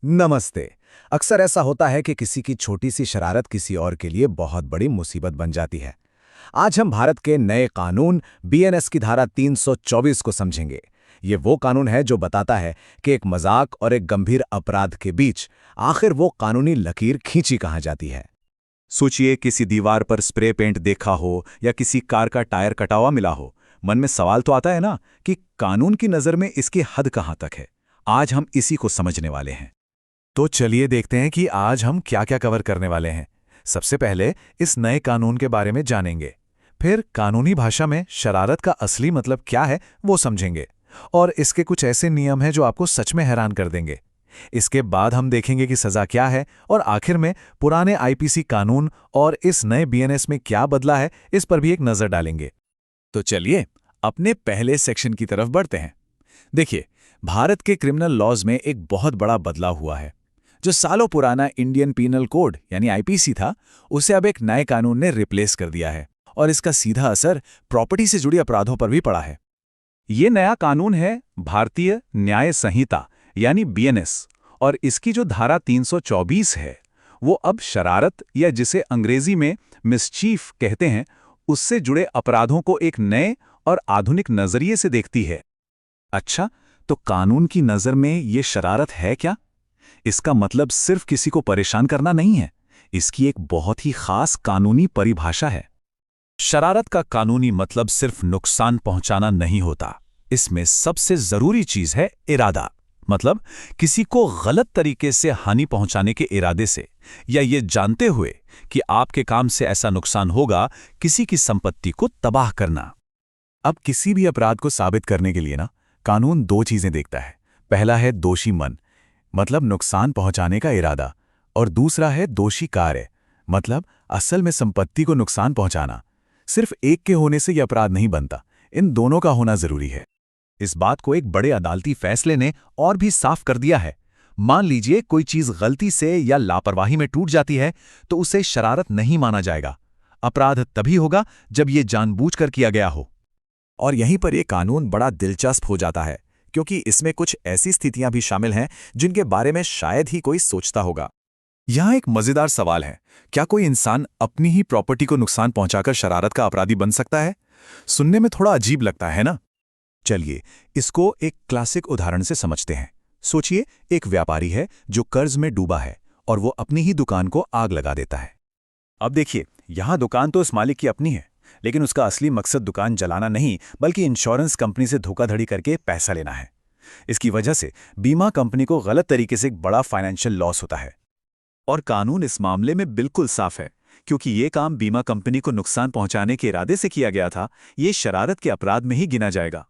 नमस्ते। अक्सर ऐसा होता है कि किसी की छोटी सी शरारत किसी और के लिए बहुत बड़ी मुसीबत बन जाती है। आज हम भारत के नए कानून बीएनएस की धारा 324 को समझेंगे। ये वो कानून है जो बताता है कि एक मजाक और एक गंभीर अपराध के बीच आखिर वो कानूनी लकीर खींची कहाँ जाती है। सोचिए किसी दीवार पर स्प्रे पेंट देखा हो या किसी कार का टायर कटा हुआ मिला हो। मन में सवाल तो आता है ना कि कानून की नज़र में इसकी हद कहाँ तक है। आज हम इसी को समझने वाले हैं। तो चलिए देखते हैं कि आज हम क्या क्या कवर करने वाले हैं। सबसे पहले इस नए कानून के बारे में जानेंगे। फिर कानूनी भाषा में शरारत का असली मतलब क्या है वो समझेंगे। और इसके कुछ ऐसे नियम हैं जो आपको सच में हैरान कर देंगे। इसके बाद हम देखेंगे कि सज़ा क्या है और आखिर में पुराने आईपीसी कानून और इस नए बीएनएस में क्या बदला है इस पर भी एक नज़र डालेंगे। तो चलिए अपने पहले सेक्शन की तरफ बढ़ते हैं। देखिए, भारत के क्रिमिनल लॉज में एक बहुत बड़ा बदलाव हुआ है। जो सालों पुराना इंडियन पीनल कोड यानी आईपीसी था, उसे अब एक नए कानून ने रिप्लेस कर दिया है और इसका सीधा असर प्रॉपर्टी से जुड़ी अपराधों पर भी पड़ा है। ये नया कानून है भारतीय न्याय संहिता यानी बीएनएस, और इसकी जो धारा 324 है वो अब शरारत या जिसे अंग्रेजी में मिसचीफ कहते हैं, उससे जुड़े अपराधों को एक नए और आधुनिक नजरिए से देखती है। अच्छा, तो कानून की नज़र में ये शरारत है क्या? इसका मतलब सिर्फ किसी को परेशान करना नहीं है। इसकी एक बहुत ही खास कानूनी परिभाषा है। शरारत का कानूनी मतलब सिर्फ नुकसान पहुंचाना नहीं होता। इसमें सबसे जरूरी चीज है इरादा। मतलब किसी को गलत तरीके से हानि पहुंचाने के इरादे से, या ये जानते हुए कि आपके काम से ऐसा नुकसान होगा, किसी की संपत्ति को तबाह करना। अब किसी भी अपराध को साबित करने के लिए ना कानून दो चीजें देखता है। पहला है दोषी मन, मतलब नुकसान पहुंचाने का इरादा, और दूसरा है दोषी कार्य, मतलब असल में संपत्ति को नुकसान पहुंचाना। सिर्फ एक के होने से यह अपराध नहीं बनता, इन दोनों का होना जरूरी है। इस बात को एक बड़े अदालती फैसले ने और भी साफ कर दिया है। मान लीजिए कोई चीज गलती से या लापरवाही में टूट जाती है तो उसे शरारत नहीं माना जाएगा। अपराध तभी होगा जब ये जानबूझकर किया गया हो। और यहीं पर यह कानून बड़ा दिलचस्प हो जाता है, क्योंकि इसमें कुछ ऐसी स्थितियां भी शामिल हैं जिनके बारे में शायद ही कोई सोचता होगा। यहां एक मजेदार सवाल है, क्या कोई इंसान अपनी ही प्रॉपर्टी को नुकसान पहुंचाकर शरारत का अपराधी बन सकता है? सुनने में थोड़ा अजीब लगता है ना? चलिए इसको एक क्लासिक उदाहरण से समझते हैं। सोचिए, एक व्यापारी है जो कर्ज में डूबा है और वो अपनी ही दुकान को आग लगा देता है। अब देखिए, यहां दुकान तो उस मालिक की अपनी है, लेकिन उसका असली मकसद दुकान जलाना नहीं बल्कि इंश्योरेंस कंपनी से धोखाधड़ी करके पैसा लेना है। इसकी वजह से बीमा कंपनी को गलत तरीके से एक बड़ा फाइनेंशियल लॉस होता है। और कानून इस मामले में बिल्कुल साफ है, क्योंकि ये काम बीमा कंपनी को नुकसान पहुंचाने के इरादे से किया गया था। ये शरारत के अपराध में ही गिना जाएगा।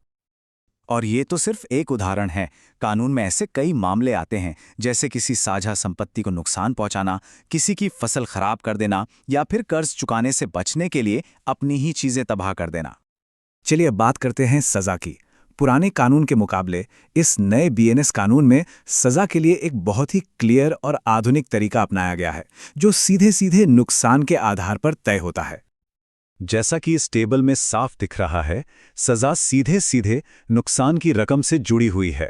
और ये तो सिर्फ एक उदाहरण है। कानून में ऐसे कई मामले आते हैं, जैसे किसी साझा संपत्ति को नुकसान पहुंचाना, किसी की फसल खराब कर देना, या फिर कर्ज चुकाने से बचने के लिए अपनी ही चीजें तबाह कर देना। चलिए अब बात करते हैं सजा की। पुराने कानून के मुकाबले इस नए बीएनएस कानून में सजा के लिए एक बहुत ही क्लियर और आधुनिक तरीका अपनाया गया है, जो सीधे सीधे नुकसान के आधार पर तय होता है। जैसा कि इस टेबल में साफ दिख रहा है, सजा सीधे सीधे नुकसान की रकम से जुड़ी हुई है।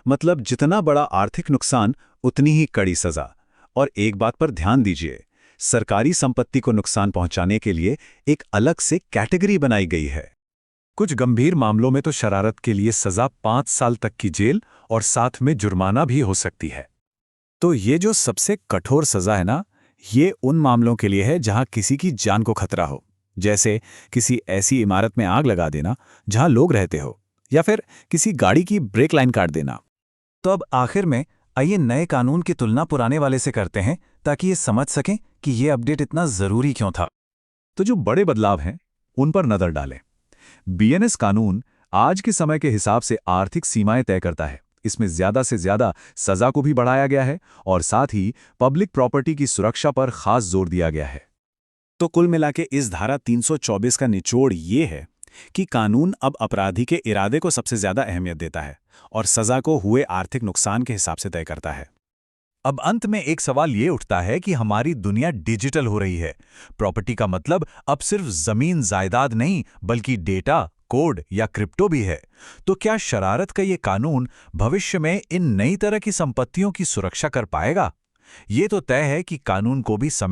मतलब जितना बड़ा आर्थिक नुकसान उतनी ही कड़ी सजा। और एक बात पर ध्यान दीजिए, सरकारी संपत्ति को नुकसान पहुंचाने के लिए एक अलग से कैटेगरी बनाई गई है। कुछ गंभीर मामलों में तो शरारत के लिए सजा 5 साल तक की जेल और साथ में जुर्माना भी हो सकती है। तो ये जो सबसे कठोर सजा है ना, ये उन मामलों के लिए है जहां किसी की जान को खतरा हो, जैसे किसी ऐसी इमारत में आग लगा देना जहां लोग रहते हो, या फिर किसी गाड़ी की ब्रेक लाइन काट देना। तो अब आखिर में आइए नए कानून की तुलना पुराने वाले से करते हैं, ताकि ये समझ सकें कि ये अपडेट इतना जरूरी क्यों था। तो जो बड़े बदलाव हैं उन पर नजर डालें। बीएनएस कानून आज के समय के हिसाब से आर्थिक सीमाएं तय करता है। इसमें ज्यादा से ज्यादा सजा को भी बढ़ाया गया है और साथ ही पब्लिक प्रॉपर्टी की सुरक्षा पर खास जोर दिया गया है। तो कुल मिलाके इस धारा 324 का निचोड़ ये है कि कानून अब अपराधी के इरादे को सबसे ज्यादा अहमियत देता है और सजा को हुए आर्थिक नुकसान के हिसाब से तय करता है। अब अंत में एक सवाल ये उठता है कि हमारी दुनिया डिजिटल हो रही है। प्रॉपर्टी का मतलब अब सिर्फ जमीन जायदाद नहीं, बल्कि डेटा, कोड या क्रिप्टो भी है, तो क्या शरारत का ये कानून भविष्य में इन नई तरह की संपत्तियों की सुरक्षा कर पाएगा? ये तो तय है कि कानून को भी समय